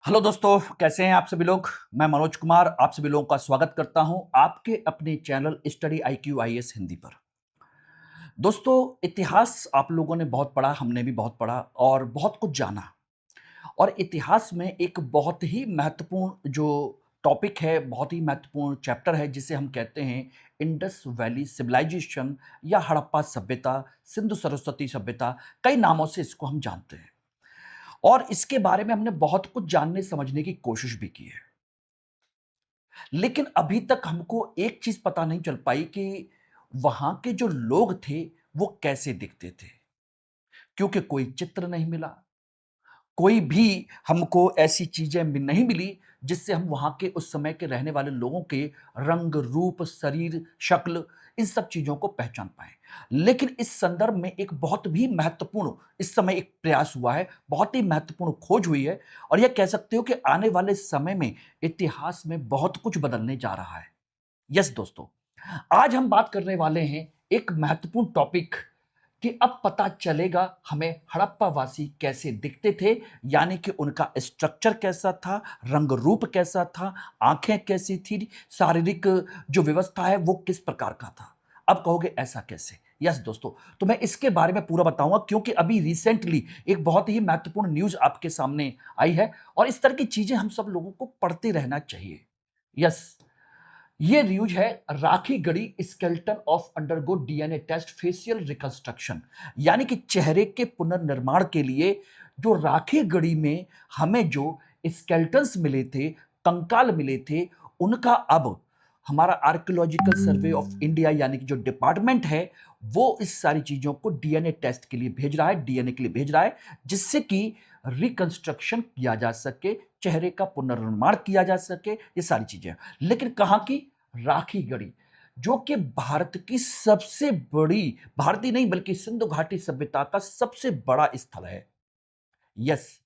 Hello दोस्तों, कैसे हैं आप सभी लोग। मैं मनोज कुमार आप सभी लोगों का स्वागत करता हूं आपके अपने channel study IQ IAS Hindi पर। दोस्तों, इतिहास आप लोगों ने बहुत पढ़ा, हमने भी बहुत पढ़ा और बहुत कुछ जाना। और इतिहास में एक बहुत ही महत्वपूर्ण जो टॉपिक है, बहुत ही महत्वपूर्ण चैप्टर है, जिसे हम कहते हैं इंडस वैली सिविलाइजेशन या हड़प्पा सभ्यता, सिंधु सरस्वती सभ्यता। कई नामों से इसको हम जानते हैं और इसके बारे में हमने बहुत कुछ जानने समझने की कोशिश भी की है। लेकिन अभी तक हमको एक चीज पता नहीं चल पाई कि वहां के जो लोग थे वो कैसे दिखते थे, क्योंकि कोई चित्र नहीं मिला। कोई भी हमको ऐसी चीजें नहीं मिली जिससे हम वहां के उस समय के रहने वाले लोगों के रंग रूप शरीर शक्ल इन सब चीजों को पहचान पाए। लेकिन इस संदर्भ में एक बहुत भी महत्वपूर्ण इस समय एक प्रयास हुआ है, बहुत ही महत्वपूर्ण खोज हुई है। और यह कह सकते हो कि आने वाले समय में इतिहास में बहुत कुछ बदलने जा रहा है। यस दोस्तों, आज हम बात करने वाले हैं एक महत्वपूर्ण टॉपिक कि अब पता चलेगा हमें हड़प्पा वासी कैसे दिखते थे, यानी कि उनका स्ट्रक्चर कैसा था, रंग रूप कैसा था, आंखें कैसी थी, शारीरिक जो व्यवस्था है वो किस प्रकार का था। अब कहोगे ऐसा कैसे। यस दोस्तों, तो मैं इसके बारे में पूरा बताऊंगा, क्योंकि अभी रिसेंटली एक बहुत ही महत्वपूर्ण न्यूज आपके सामने आई है और इस तरह की चीजें हम सब लोगों को पढ़ते रहना चाहिए। यस, ये न्यूज है Rakhigarhi skeleton of undergo DNA test facial reconstruction, यानी कि चेहरे के पुनर्निर्माण के लिए जो राखी गढ़ी में हमें जो स्केल्टन्स मिले थे, कंकाल मिले थे, उनका अब हमारा आर्कियोलॉजिकल सर्वे ऑफ इंडिया यानी कि जो डिपार्टमेंट है वो इस सारी चीजों को DNA टेस्ट के लिए भेज रहा है, DNA के लिए भेज रहा है, जिससे कि रिकंस्ट्रक्शन किया जा सके, चेहरे का पुनर्निर्माण किया जा सके, ये सारी चीजें। लेकिन कहां की? राखी गढ़ी, जो कि भारत की सबसे बड़ी, भारतीय नहीं बल्कि सिंधु घाटी सभ्यता का सबसे बड़ा स्थल है। यस,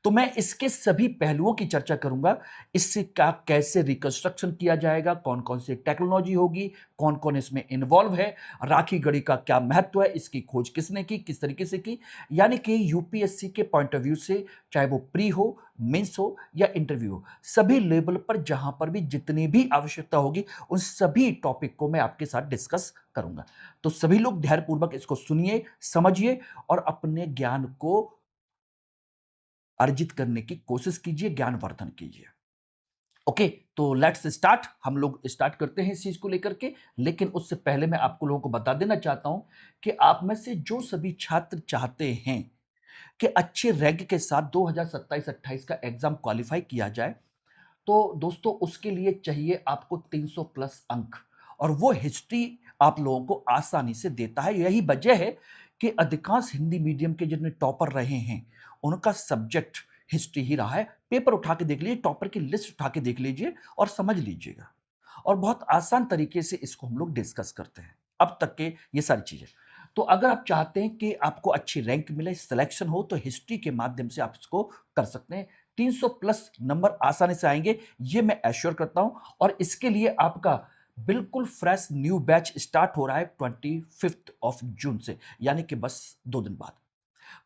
तो मैं इसके सभी पहलुओं की चर्चा करूंगा। इससे का कैसे रिकंस्ट्रक्शन किया जाएगा, कौन कौन सी टेक्नोलॉजी होगी, कौन कौन इसमें इन्वॉल्व है, राखी गढ़ी का क्या महत्व है, इसकी खोज किसने की, किस तरीके से की। यानी कि यूपीएससी के पॉइंट ऑफ व्यू से, चाहे वो प्री हो, मेंस हो या इंटरव्यू हो, सभी लेवल पर जहां पर भी जितनी भी आवश्यकता होगी उन सभी टॉपिक को मैं आपके साथ डिस्कस करूंगा। तो सभी लोग धैर्यपूर्वक इसको सुनिए, समझिए और अपने ज्ञान को अर्जित करने की कोशिश कीजिए, ज्ञानवर्धन कीजिए। ओके, तो लेट्स स्टार्ट। हम लोग स्टार्ट करते हैं इस चीज को लेकर के। लेकिन उससे पहले मैं आपको लोगों को बता देना चाहता हूं कि आप में से जो सभी छात्र चाहते हैं कि अच्छे रैंक के साथ 2027-28 का एग्जाम क्वालिफाई किया जाए, तो दोस्तों उसके लिए चाहिए आपको 300 प्लस अंक। और वो हिस्ट्री आप लोगों को आसानी से देता है। यही वजह है कि अधिकांश हिंदी मीडियम के जितने टॉपर रहे हैं उनका सब्जेक्ट हिस्ट्री ही रहा है। पेपर उठा के देख लीजिए, टॉपर की लिस्ट उठा के देख लीजिए और समझ लीजिएगा। और बहुत आसान तरीके से इसको हम लोग डिस्कस करते हैं अब तक के ये सारी चीजें। तो अगर आप चाहते हैं कि आपको अच्छी रैंक मिले, सिलेक्शन हो, तो हिस्ट्री के माध्यम से आप इसको कर सकते हैं। 300 प्लस नंबर आसानी से आएंगे, ये मैं एश्योर करता हूं। और इसके लिए आपका बिल्कुल फ्रेश न्यू बैच स्टार्ट हो रहा है 25 जून से, यानी कि बस 2 दिन बाद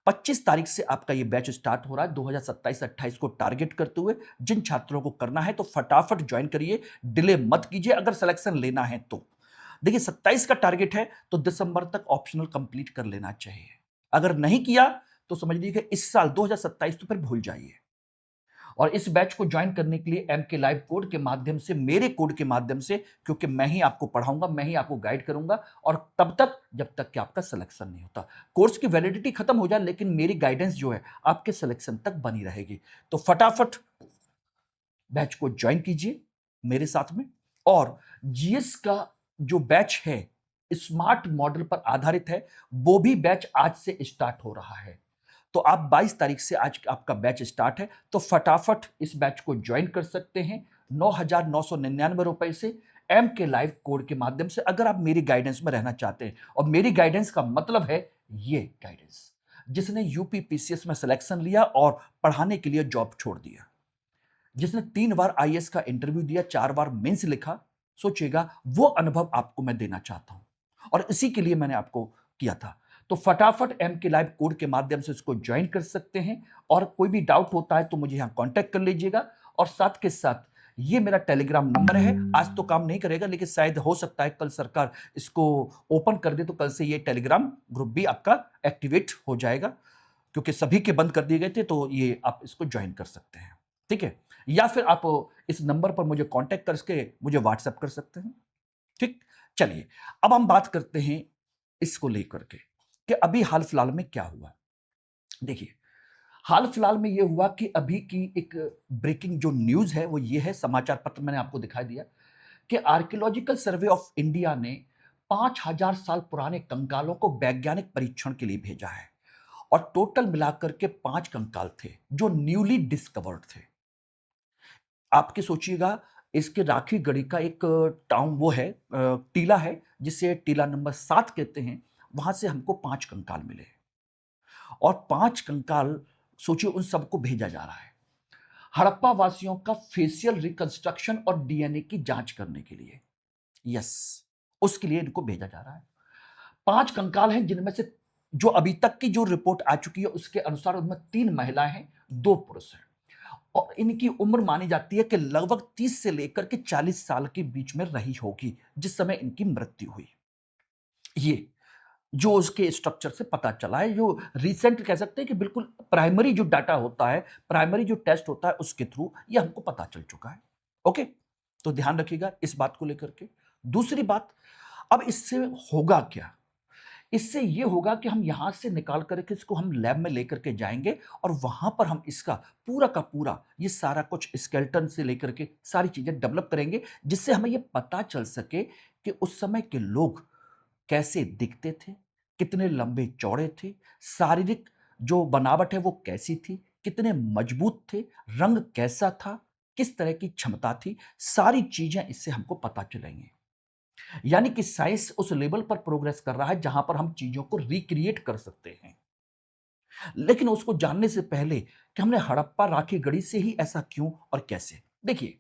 25 तारीख से आपका ये बैच स्टार्ट हो रहा है 2027-28 को टारगेट करते हुए। जिन छात्रों को करना है तो फटाफट ज्वाइन करिए, डिले मत कीजिए अगर सिलेक्शन लेना है तो। देखिए 27 का टारगेट है तो दिसंबर तक ऑप्शनल कंप्लीट कर लेना चाहिए। अगर नहीं किया तो समझ लीजिए इस साल 2027 तो फिर भूल जाइए। और इस बैच को ज्वाइन करने के लिए एम के लाइव कोड के माध्यम से, मेरे कोड के माध्यम से, क्योंकि मैं ही आपको पढ़ाऊंगा, मैं ही आपको गाइड करूंगा और तब तक जब तक कि आपका सिलेक्शन नहीं होता। कोर्स की वैलिडिटी खत्म हो जाए लेकिन मेरी गाइडेंस जो है आपके सिलेक्शन तक बनी रहेगी। तो फटाफट बैच को ज्वाइन कीजिए मेरे साथ में। और जीएस का जो बैच है स्मार्ट मॉडल पर आधारित है, वो भी बैच आज से स्टार्ट हो रहा है। तो आप 22 तारीख से आज आपका बैच स्टार्ट है, तो फटाफट इस बैच को ज्वाइन कर सकते हैं 9,999 रुपए से एम के लाइव कोड के माध्यम से, अगर आप मेरी गाइडेंस में रहना चाहते हैं। और मेरी गाइडेंस का मतलब है ये गाइडेंस जिसने यूपी पीसीएस में सिलेक्शन लिया और पढ़ाने के लिए जॉब छोड़ दिया, जिसने 3 बार आईएएस का इंटरव्यू दिया, 4 बार मेंस लिखा। सोचिएगा, वो अनुभव आपको मैं देना चाहता हूं और इसी के लिए मैंने आपको किया था। तो फटाफट एम के लाइव कोड के माध्यम से इसको ज्वाइन कर सकते हैं। और कोई भी डाउट होता है तो मुझे यहाँ कांटेक्ट कर लीजिएगा। और साथ के साथ ये मेरा टेलीग्राम नंबर है। आज तो काम नहीं करेगा, लेकिन शायद हो सकता है कल सरकार इसको ओपन कर दे तो कल से ये टेलीग्राम ग्रुप भी आपका एक्टिवेट हो जाएगा, क्योंकि सभी के बंद कर दिए गए थे। तो ये आप इसको ज्वाइन कर सकते हैं, ठीक है। या फिर आप इस नंबर पर मुझे कांटेक्ट करके मुझे व्हाट्सएप कर सकते हैं, ठीक। चलिए अब हम बात करते हैं इसको लेकर के कि अभी हाल फिलहाल में क्या हुआ। देखिए, हाल फिलहाल में यह हुआ कि अभी की एक ब्रेकिंग जो न्यूज है वो ये है, समाचार पत्र मैंने आपको दिखाई दिया कि आर्कियोलॉजिकल सर्वे ऑफ इंडिया ने 5000 साल पुराने कंकालों को वैज्ञानिक परीक्षण के लिए भेजा है। और टोटल मिलाकर के 5 कंकाल थे जो न्यूली डिस्कवर्ड थे। आपके सोचिएगा, इसके राखी गढ़ी का एक टाउन वो है, टीला है, जिसे टीला नंबर 7 कहते हैं। वहां से हमको 5 कंकाल मिले और 5 कंकाल सोचिए उन सबको भेजा जा रहा है हड़प्पा वासियों का फेशियल रिकंस्ट्रक्शन और डीएनए की जांच करने के लिए। यस, उसके लिए इनको भेजा जा रहा है। 5 कंकाल हैं, जिनमें से जो अभी तक की जो रिपोर्ट आ चुकी है उसके अनुसार उनमें 3 महिलाएं हैं, 2 पुरुष हैं। और इनकी उम्र मानी जाती है कि लगभग 30 से लेकर के 40 साल के बीच में रही होगी जिस समय इनकी मृत्यु हुई। ये जो उसके स्ट्रक्चर से पता चला है, जो रिसेंट कह सकते हैं कि बिल्कुल प्राइमरी जो डाटा होता है, प्राइमरी जो टेस्ट होता है उसके थ्रू ये हमको पता चल चुका है। ओके, तो ध्यान रखिएगा इस बात को लेकर के। दूसरी बात, अब इससे होगा क्या? इससे ये होगा कि हम यहां से निकाल करके इसको हम लैब में लेकर के जाएंगे और वहां पर हम इसका पूरा का पूरा ये सारा कुछ स्केलेटन से लेकर के सारी चीजें डेवलप करेंगे, जिससे हमें ये पता चल सके कि उस समय के लोग कैसे दिखते थे, कितने लंबे चौड़े थे, शारीरिक जो बनावट है वो कैसी थी, कितने मजबूत थे, रंग कैसा था, किस तरह की क्षमता थी, सारी चीजें इससे हमको पता चलेंगी। यानी कि साइंस उस लेवल पर प्रोग्रेस कर रहा है जहां पर हम चीजों को रिक्रिएट कर सकते हैं। लेकिन उसको जानने से पहले कि हमने हड़प्पा राखी गढ़ी से ही ऐसा क्यों और कैसे। देखिए,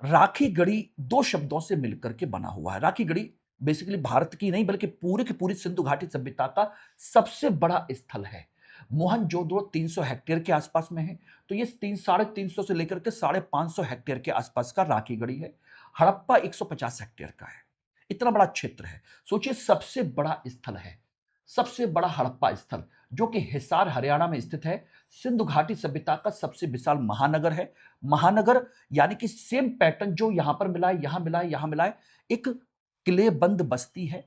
राखी गढ़ी 2 शब्दों से मिलकर के बना हुआ है। राखी गढ़ी बेसिकली भारत की नहीं बल्कि पूरी की पूरी सिंधु घाटी सभ्यता का सबसे बड़ा स्थल है। मोहनजोदड़ो 300 हेक्टेयर के आसपास में है, तो ये 300-350 से लेकर के 550 हेक्टेयर के आसपास का राखी गढ़ी है। हड़प्पा 150 हेक्टेयर का है। इतना बड़ा क्षेत्र है। सोचिए, सबसे बड़ा स्थल है, सबसे बड़ा हड़प्पा स्थल, जो कि हिसार हरियाणा में स्थित है। सिंधु घाटी सभ्यता का सबसे विशाल महानगर है। महानगर यानी कि सेम पैटर्न जो यहां पर मिला है, यहां मिला है, यहां मिला है। एक किलेबंद बस्ती है,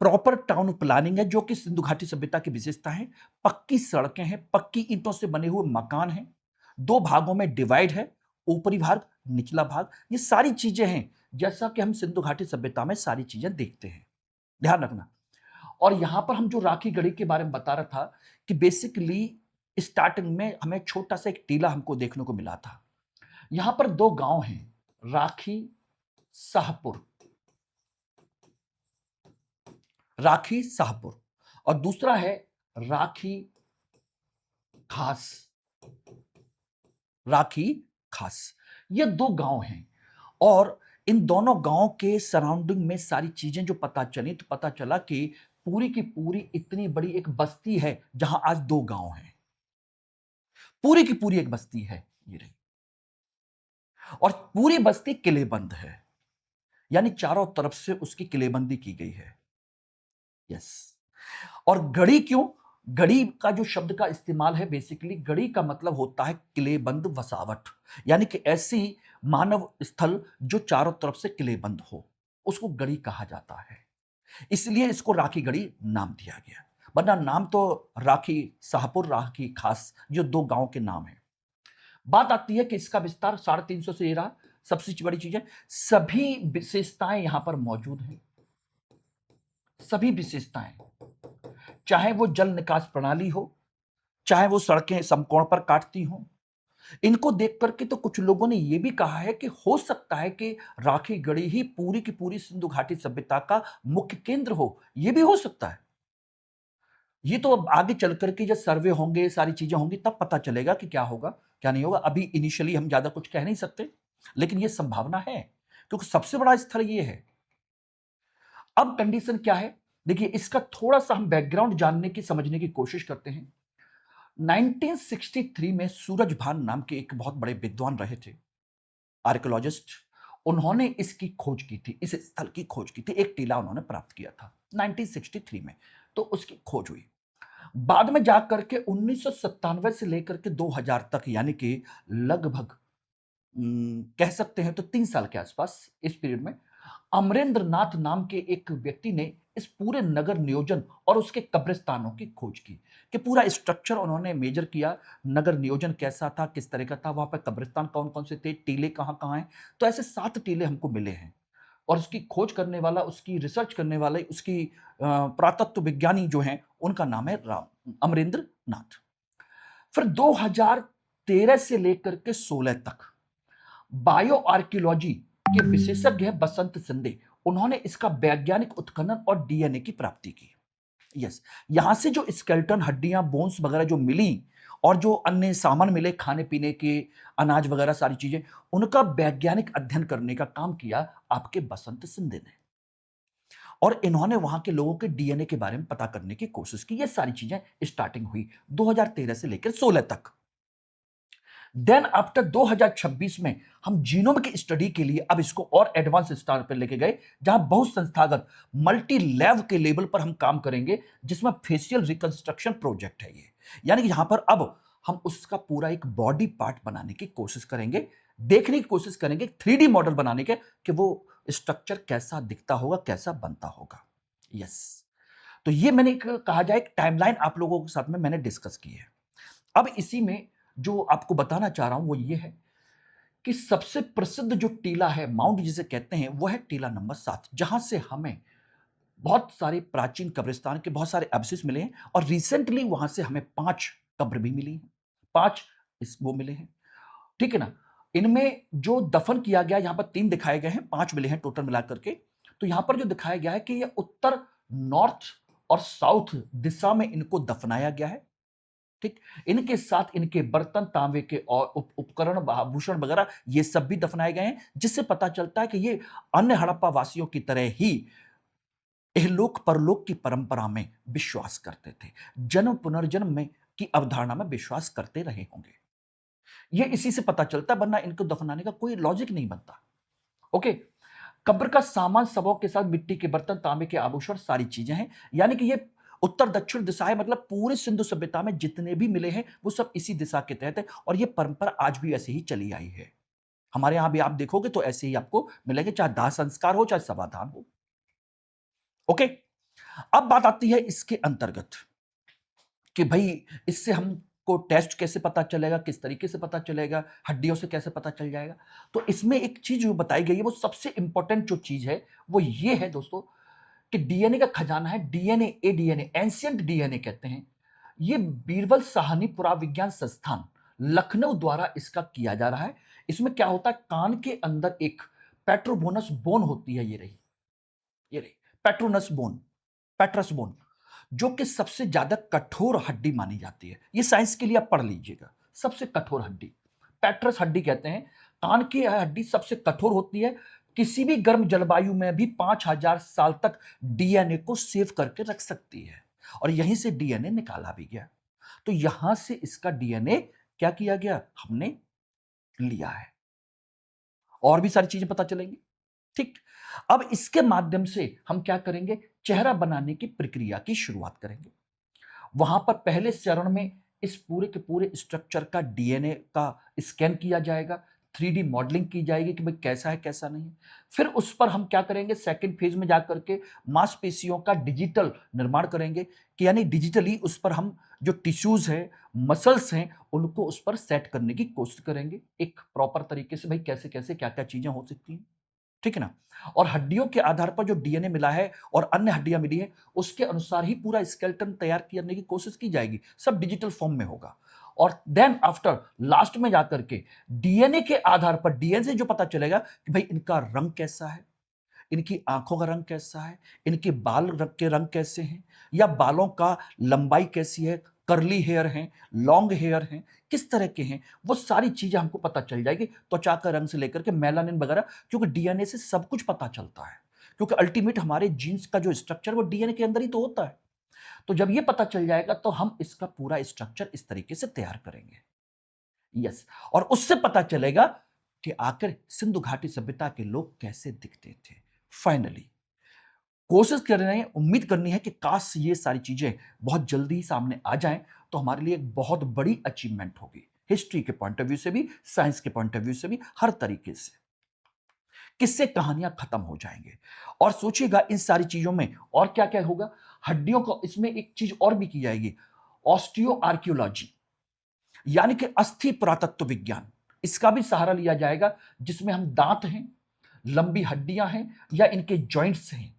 प्रॉपर टाउन प्लानिंग है जो कि सिंधु घाटी सभ्यता की विशेषता है। पक्की सड़कें हैं, पक्की ईंटों से बने हुए मकान हैं, 2 भागों में डिवाइड है, ऊपरी भाग, निचला भाग। ये सारी चीजें हैं जैसा कि हम सिंधु घाटी सभ्यता में सारी चीजें देखते हैं, ध्यान रखना। और यहां पर हम जो राखी गढ़ी के बारे में बता रहा था कि बेसिकली स्टार्टिंग में हमें छोटा सा एक टीला हमको देखने को मिला था। यहां पर 2 गांव हैं, राखी शाहपुर, राखी शाहपुर, और दूसरा है राखी खास, राखी खास। ये 2 गांव हैं और इन दोनों गांव के सराउंडिंग में सारी चीजें जो पता चली तो पता चला कि पूरी की पूरी इतनी बड़ी एक बस्ती है जहां आज 2 गांव हैं। पूरी की पूरी एक बस्ती है ये रही, और पूरी बस्ती किलेबंद है, यानी चारों तरफ से उसकी किलेबंदी की गई है। यस, और गढ़ी क्यों? गढ़ी का जो शब्द का इस्तेमाल है, बेसिकली गढ़ी का मतलब होता है किलेबंद वसावट, यानी कि ऐसी मानव स्थल जो चारों तरफ से किलेबंद हो, उसको गढ़ी कहा जाता है। इसलिए इसको राखी गढ़ी नाम दिया गया, वरना नाम तो राखी शाहपुर, राखी खास, जो 2 गांव के नाम है। बात आती है कि इसका विस्तार 350 से रहा। सबसे बड़ी चीज है, सभी विशेषताएं यहां पर मौजूद हैं, सभी विशेषताएं, चाहे वो जल निकास प्रणाली हो, चाहे वो सड़कें समकोण पर काटती हों। इनको देख करके तो कुछ लोगों ने यह भी कहा है कि हो सकता है कि राखी गढ़ी ही पूरी की पूरी सिंधु घाटी सभ्यता का मुख्य केंद्र हो। यह भी हो सकता है। ये तो अब आगे चल करके जब सर्वे होंगे, सारी चीजें होंगी, तब पता चलेगा कि क्या होगा क्या नहीं होगा। अभी इनिशियली हम ज्यादा कुछ कह नहीं सकते, लेकिन यह संभावना है क्योंकि सबसे बड़ा स्थल यह है। अब कंडीशन क्या है? देखिए, इसका थोड़ा सा हम बैकग्राउंड जानने की, समझने की कोशिश करते हैं। 1963 में सूरज भान नाम के एक बहुत बड़े विद्वान रहे थे, आर्कियोलॉजिस्ट। उन्होंने इसकी खोज की थी, इस स्थल की खोज की थी, एक टीला उन्होंने प्राप्त किया था 1963 में, तो उसकी खोज हुई। बाद में जाकर के 1997 से लेकर के 2000 तक, यानी कि लगभग कह सकते हैं तो 3 साल के आसपास, इस पीरियड में अमरेंद्र नाथ नाम के एक व्यक्ति ने इस पूरे नगर नियोजन और उसके कब्रिस्तानों की खोज की, कि पूरा स्ट्रक्चर उन्होंने मेजर किया, नगर नियोजन कैसा था, किस तरह का था, वहां पर कब्रिस्तान कौन कौन से थे, टीले कहाँ कहाँ हैं। तो ऐसे 7 टीले हमको मिले हैं, और उसकी खोज करने वाला, उसकी रिसर्च करने वाले, उसकी पुरातत्व विज्ञानी जो हैं, उनका नाम है राम अमरेंद्र नाथ। फिर 2013 से लेकर के 16 तक बायो आर्कियोलॉजी के विशेषज्ञ हैं बसंत सिंधे, उन्होंने इसका वैज्ञानिक उत्खनन और डीएनए की प्राप्ति की। यस, यहां से जो स्केलेटन, हड्डियां, बोन्स वगैरह जो मिली, और जो अन्य सामान मिले, खाने पीने के, अनाज वगैरह सारी चीजें, उनका वैज्ञानिक अध्ययन करने का काम किया आपके बसंत सिंधे ने, और इन्होंने वहां के लोगों के डीएनए के बारे में पता करने की कोशिश की। ये सारी चीजें स्टार्टिंग हुई 2013 से लेकर 16 तक। देन आफ्टर 2026 में हम जीनोम की स्टडी के लिए अब इसको और एडवांस स्तर पर लेके गए, जहां बहुत संस्थागत मल्टी लैब के लेवल पर हम काम करेंगे, जिसमें फेशियल रिकंस्ट्रक्शन प्रोजेक्ट है ये। यानी कि यहां पर अब हम उसका पूरा एक बॉडी पार्ट बनाने की कोशिश करेंगे, देखने की कोशिश करेंगे 3D मॉडल बनाने के, कि वो स्ट्रक्चर कैसा दिखता होगा, कैसा बनता होगा। यस, तो ये मैंने एक कहा जाए एक टाइमलाइन आप लोगों के साथ में मैंने डिस्कस की है। अब इसी में जो आपको बताना चाह रहा हूं वो ये है कि सबसे प्रसिद्ध जो टीला है, माउंट जिसे कहते हैं, वो है टीला नंबर 7, जहां से हमें बहुत सारे प्राचीन कब्रिस्तान के बहुत सारे अवशेष मिले हैं, और रिसेंटली वहां से हमें 5 कब्र भी मिली हैं, 5 इस वो मिले हैं, ठीक है ना। इनमें जो दफन किया गया, यहां पर 3 दिखाए गए हैं, 5 मिले हैं टोटल मिलाकर के। तो यहां पर जो दिखाया गया है कि ये उत्तर, नॉर्थ और साउथ दिशा में इनको दफनाया गया है, ठीक। इनके साथ इनके बर्तन, तांबे के और उपकरण, आभूषण वगैरह, ये सब भी दफनाए गए हैं, जिससे पता चलता है कि ये अन्य हड़प्पा वासियों की तरह ही इहलोक परलोक की परंपरा में विश्वास करते थे, जन्म पुनर्जन्म में की अवधारणा में विश्वास करते रहे होंगे। ये इसी से पता चलता, वरना इनको दफनाने का कोई लॉजिक नहीं बनता। ओके, कब्र का सामान, सबों के साथ मिट्टी के बर्तन, तांबे के आभूषण, सारी चीजें हैं। यानी कि ये उत्तर दक्षिण दिशा है, मतलब पूरे सिंधु सभ्यता में जितने भी मिले हैं वो सब इसी दिशा के तहत है, और ये परंपरा आज भी ऐसे ही चली आई है। हमारे यहां भी आप देखोगे तो ऐसे ही आपको मिलेंगे, चाहे दाह संस्कार हो, चाहे समाधान हो। ओके, अब बात आती है इसके अंतर्गत कि भाई इससे हमको टेस्ट कैसे पता चलेगा, किस तरीके से पता चलेगा, हड्डियों से कैसे पता चल जाएगा। तो इसमें एक चीज जो बताई गई है, वो सबसे इंपॉर्टेंट जो चीज है वो ये है दोस्तों, कि डीएनए का खजाना है, डीएनए, एडीएनए, एंशियंट डीएनए कहते हैं। ये बीरबल साहनी पुराविज्ञान संस्थान लखनऊ द्वारा इसका किया जा रहा है। इसमें क्या होता है, कान के अंदर एक पेट्रोबोनस बोन होती है, ये रही पेट्रोनस बोन, पेट्रस बोन, जो कि सबसे ज्यादा कठोर हड्डी मानी जाती है। ये साइंस के लिए आप पढ़ लीजिएगा, सबसे कठोर हड्डी पेट्रस हड्डी कहते हैं। कान की हड्डी सबसे कठोर होती है, किसी भी गर्म जलवायु में भी 5000 साल तक डीएनए को सेव करके रख सकती है, और यहीं से डीएनए निकाला भी गया। तो यहां से इसका डीएनए क्या किया गया, हमने लिया है, और भी सारी चीजें पता चलेंगी, ठीक। अब इसके माध्यम से हम क्या करेंगे, चेहरा बनाने की प्रक्रिया की शुरुआत करेंगे। वहां पर पहले चरण में इस पूरे के पूरे स्ट्रक्चर का डीएनए का स्कैन किया जाएगा, 3D मॉडलिंग की जाएगी कि भाई कैसा है कैसा नहीं है। फिर उस पर हम क्या करेंगे, सेकंड फेज में जाकर के मांसपेशियों का डिजिटल निर्माण करेंगे, कि यानी डिजिटली उस पर हम जो टिश्यूज हैं, मसल्स हैं, उनको उस पर सेट करने की कोशिश करेंगे एक प्रॉपर तरीके से, भाई कैसे कैसे क्या क्या चीजें हो सकती हैं, ठीक है ना। और हड्डियों के आधार पर जो डीएनए मिला है और अन्य हड्डियां मिली है, उसके अनुसार ही पूरा स्केलेटन तैयार करने की कोशिश की जाएगी, सब डिजिटल फॉर्म में होगा। और देन आफ्टर लास्ट में जाकर के डीएनए के आधार पर, डीएनए से जो पता चलेगा कि भाई इनका रंग कैसा है, इनकी आंखों का रंग कैसा है, इनके बाल के रंग कैसे हैं, या बालों का लंबाई कैसी है, कर्ली हेयर हैं, लॉन्ग हेयर हैं, किस तरह के हैं, वो सारी चीजें हमको पता चल जाएगी, त्वचा का रंग से लेकर के मेलानिन वगैरह, क्योंकि डीएनए से सब कुछ पता चलता है क्योंकि अल्टीमेट हमारे जीन्स का जो स्ट्रक्चर वो डीएनए के अंदर ही तो होता है। तो जब ये पता चल जाएगा तो हम इसका पूरा स्ट्रक्चर इस तरीके से तैयार करेंगे। यस, और उससे पता चलेगा कि आखिर सिंधु घाटी सभ्यता के लोग कैसे दिखते थे। फाइनली कोशिश कर रहे हैं, उम्मीद करनी है कि काश ये सारी चीजें बहुत जल्दी ही सामने आ जाएं, तो हमारे लिए एक बहुत बड़ी अचीवमेंट होगी, हिस्ट्री के पॉइंट ऑफ व्यू से भी, साइंस के पॉइंट ऑफ व्यू से भी, हर तरीके से। किससे कहानियां खत्म हो जाएंगे। और सोचिएगा इन सारी चीजों में और क्या क्या होगा। हड्डियों को इसमें एक चीज और भी की जाएगी, ऑस्टियो आर्कियोलॉजी, यानी कि अस्थि पुरातत्व विज्ञान। इसका भी सहारा लिया जाएगा, जिसमें हम दांत हैं, लंबी हड्डियां हैं या इनके जॉइंट्स हैं,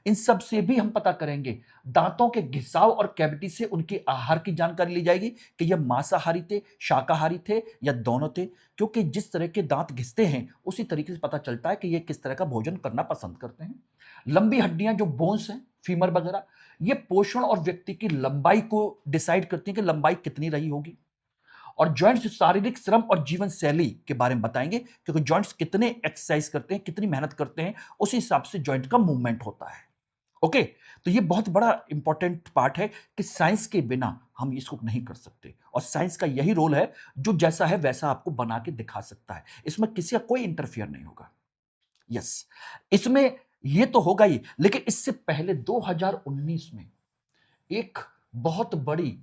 इन सब से भी हम पता करेंगे। दांतों के घिसाव और कैविटी से उनके आहार की जानकारी ली जाएगी कि यह मांसाहारी थे, शाकाहारी थे या दोनों थे, क्योंकि जिस तरह के दांत घिसते हैं उसी तरीके से पता चलता है कि ये किस तरह का भोजन करना पसंद करते हैं। लंबी हड्डियां जो बोन्स हैं, फीमर वगैरह, ये पोषण और व्यक्ति की लंबाई को डिसाइड करती है कि लंबाई कितनी रही होगी। और जॉइंट्स शारीरिक श्रम और जीवन शैली के बारे में बताएंगे, क्योंकि जॉइंट्स कितने एक्सरसाइज करते हैं, कितनी मेहनत करते हैं, उस हिसाब से जॉइंट का मूवमेंट होता है। ओके, तो ये बहुत बड़ा इंपॉर्टेंट पार्ट है कि साइंस के बिना हम इसको नहीं कर सकते, और साइंस का यही रोल है, जो जैसा है वैसा आपको बना के दिखा सकता है, इसमें किसी का कोई इंटरफियर नहीं होगा। यस, इसमें ये तो होगा ही, लेकिन इससे पहले 2019 में एक बहुत बड़ी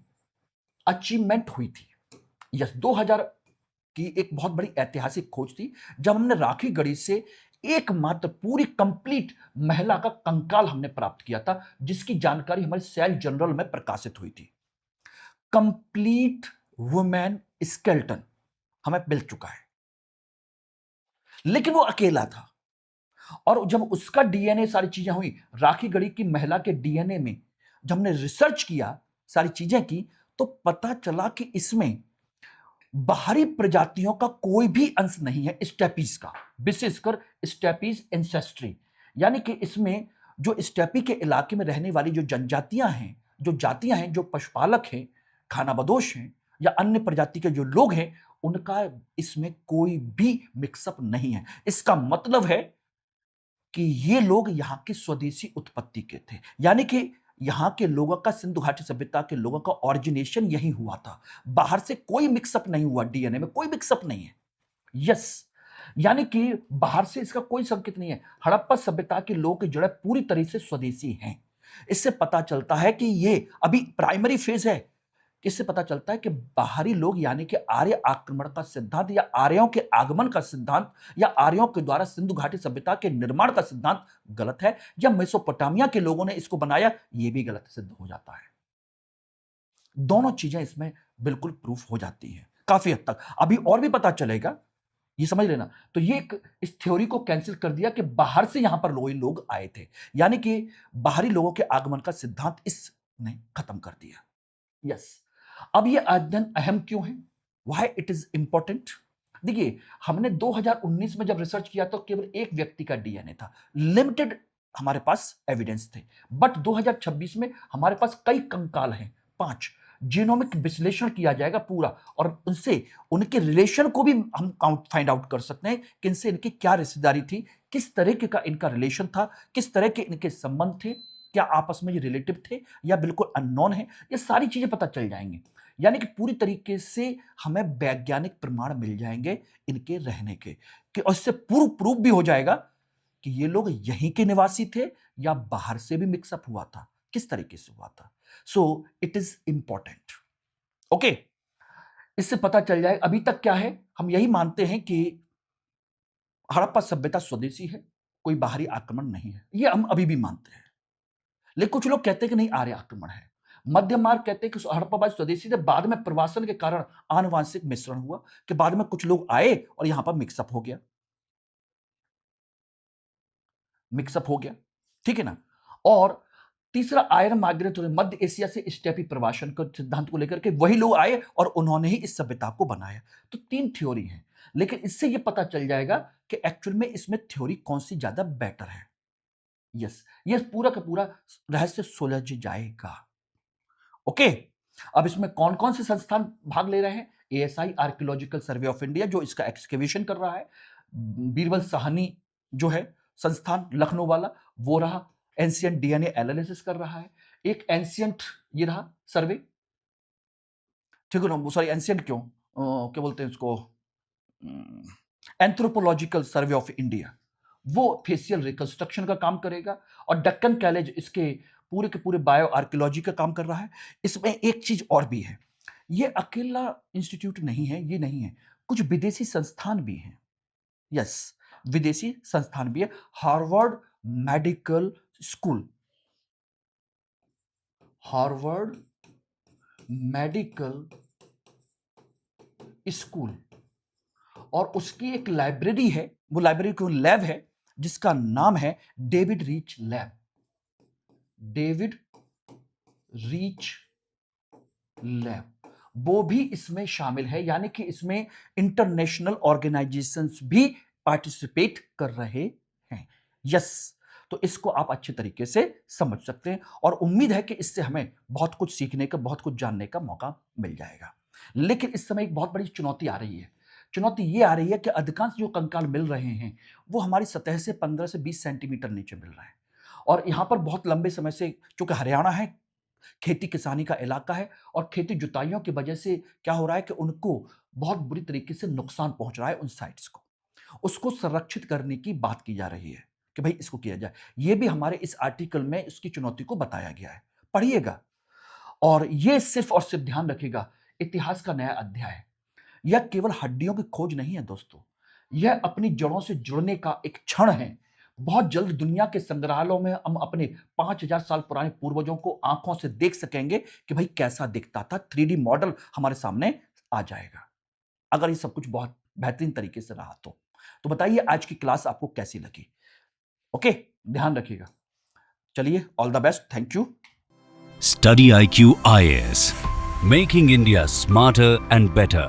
अचीवमेंट हुई थी। यस, 2000 की एक बहुत बड़ी ऐतिहासिक खोज थी, जब हमने राखी गढ़ी से एकमात्र पूरी कंप्लीट महिला का कंकाल हमने प्राप्त किया था, जिसकी जानकारी हमारे सेल जर्नल में प्रकाशित हुई थी। कंप्लीट वुमेन स्केल्टन हमें मिल चुका है, लेकिन वो अकेला था। और जब उसका डीएनए, सारी चीजें हुई राखी गढ़ी की महिला के डीएनए में, जब हमने रिसर्च किया, सारी चीजें की, तो पता चला कि इसमें बाहरी प्रजातियों का कोई भी अंश नहीं है स्टेपीज का, विशेषकर स्टेपीज एंसेस्ट्री, यानी कि इसमें जो स्टेपी के इलाके में रहने वाली जो जनजातियां हैं, जो जातियां हैं, जो पशुपालक हैं, खानाबदोश हैं या अन्य प्रजाति के जो लोग हैं, उनका इसमें कोई भी मिक्सअप नहीं है। इसका मतलब है कि ये लोग यहाँ की स्वदेशी उत्पत्ति के थे, यानी कि यहाँ के लोगों का, सिंधु घाटी सभ्यता के लोगों का ओरिजिनेशन यही हुआ था। बाहर से कोई मिक्सअप नहीं हुआ, डीएनए में कोई मिक्सअप नहीं है। यस, यानी कि बाहर से इसका कोई संकेत नहीं है। हड़प्पा सभ्यता के लोग की जड़ें पूरी तरह से स्वदेशी हैं। इससे पता चलता है कि ये अभी प्राइमरी फेज है। इससे पता चलता है कि बाहरी लोग, यानी कि आर्य आक्रमण का सिद्धांत या आर्यों के आगमन का सिद्धांत या आर्यों के द्वारा सिंधु घाटी सभ्यता के निर्माण का सिद्धांत गलत है, या मेसोपोटामिया के लोगों ने इसको बनाया, यह भी गलत सिद्ध हो जाता है। दोनों चीजें इसमें बिल्कुल प्रूफ हो जाती हैं काफी हद तक। अभी और भी पता चलेगा, ये समझ लेना। तो ये इस थ्योरी को कैंसिल कर दिया कि बाहर से यहां पर लोग आए थे, यानी कि बाहरी लोगों के आगमन का सिद्धांत इसने खत्म कर दिया। यस, अब ये अध्ययन अहम क्यों है, व्हाई इट इज इंपॉर्टेंट। देखिए, हमने 2019 में जब रिसर्च किया तो केवल एक व्यक्ति का डीएनए था, लिमिटेड हमारे पास एविडेंस थे। बट 2026 में हमारे पास कई कंकाल हैं, 5। जीनोमिक विश्लेषण किया जाएगा पूरा, और उनसे उनके रिलेशन को भी हम फाइंड आउट कर सकते हैं कि इनसे इनकी क्या रिश्तेदारी थी, किस तरह का इनका रिलेशन था, किस तरह के इनके संबंध थे, क्या आपस में ये रिलेटिव थे या बिल्कुल अननोन है, ये सारी चीजें पता चल जाएंगी। यानी कि पूरी तरीके से हमें वैज्ञानिक प्रमाण मिल जाएंगे इनके रहने के, कि उससे पूर्व प्रूफ भी हो जाएगा कि ये लोग यहीं के निवासी थे या बाहर से भी मिक्सअप हुआ था, किस तरीके से हुआ था। So it is important. Okay, इससे पता चल जाए। अभी तक क्या है, हम यही मानते हैं कि हड़प्पा सभ्यता स्वदेशी है, कोई बाहरी आक्रमण नहीं है, ये हम अभी भी मानते हैं। लेकिन कुछ लोग कहते हैं कि नहीं, आर्य आक्रमण है। मध्य मार्ग कहते हैं कि हड़प्पा स्वदेशी थे, बाद में प्रवासन के कारण आनुवांशिक मिश्रण हुआ, कि बाद में कुछ लोग आए और यहां पर मिक्सअप हो गया, ठीक है ना। और तीसरा आयरन माइग्रेट, मध्य एशिया से स्टेपी प्रवासन के सिद्धांत को लेकर के वही लोग आए और उन्होंने ही इस सभ्यता को बनाया। तो 3 थ्योरी है, लेकिन इससे यह पता चल जाएगा कि एक्चुअल में इसमें थ्योरी कौन सी ज्यादा बेटर है। यस, ये पूरा का पूरा रहस्य सुलझ जाएगा। ओके, अब इसमें कौन कौन से संस्थान भाग ले रहे हैं। ASI archaeological survey of India, जो इसका एक्सकेवेशन कर रहा है। बीरबल साहनी जो है, संस्थान लखनऊ वाला, वो रहा एंशियंट डीएनए एनालिसिस कर रहा है। एक एंशियंट ये रहा सर्वे, ठीक है ना, सॉरी एंशियंट क्यों, क्या बोलते हैं उसको, एंथ्रोपोलॉजिकल सर्वे ऑफ इंडिया, वो फेशियल रिकंस्ट्रक्शन का काम करेगा। और डक्कन कॉलेज इसके पूरे के पूरे बायो आर्कियोलॉजी का काम कर रहा है। इसमें एक चीज और भी है, ये अकेला इंस्टीट्यूट नहीं है, ये नहीं है, कुछ विदेशी संस्थान भी हैं। यस, विदेशी संस्थान भी है। Harvard medical school, Harvard medical school, और उसकी एक लाइब्रेरी है, वो लाइब्रेरी को लैब है जिसका नाम है David reach lab, David reach lab, वो भी इसमें शामिल है। यानी कि इसमें इंटरनेशनल ऑर्गेनाइजेशंस भी पार्टिसिपेट कर रहे हैं। यस, तो इसको आप अच्छे तरीके से समझ सकते हैं और उम्मीद है कि इससे हमें बहुत कुछ सीखने का, बहुत कुछ जानने का मौका मिल जाएगा। लेकिन इस समय एक बहुत बड़ी चुनौती आ रही है। चुनौती ये आ रही है कि अधिकांश जो कंकाल मिल रहे हैं वो हमारी सतह से 15 से 20 सेंटीमीटर नीचे मिल रहे हैं। और यहाँ पर बहुत लंबे समय से, चूंकि हरियाणा है, खेती किसानी का इलाका है, और खेती जुताइयों की वजह से क्या हो रहा है कि उनको बहुत बुरी तरीके से नुकसान पहुंच रहा है उन साइट्स को। उसको संरक्षित करने की बात की जा रही है कि भाई इसको किया जाए। ये भी हमारे इस आर्टिकल में इसकी चुनौती को बताया गया है, पढ़िएगा। और ये सिर्फ और सिर्फ ध्यान रखिएगा, इतिहास का नया अध्याय है। यह केवल हड्डियों की खोज नहीं है दोस्तों, यह अपनी जड़ों से जुड़ने का एक क्षण है। बहुत जल्द दुनिया के संग्रहालयों में हम अपने 5000 साल पुराने पूर्वजों को आंखों से देख सकेंगे कि भाई कैसा दिखता था। 3D मॉडल हमारे सामने आ जाएगा, अगर ये सब कुछ बहुत बेहतरीन तरीके से रहा तो बताइए आज की क्लास आपको कैसी लगी। ओके, ध्यान रखिएगा। चलिए, all the best, thank you. Study IQ IAS, making India smarter and better.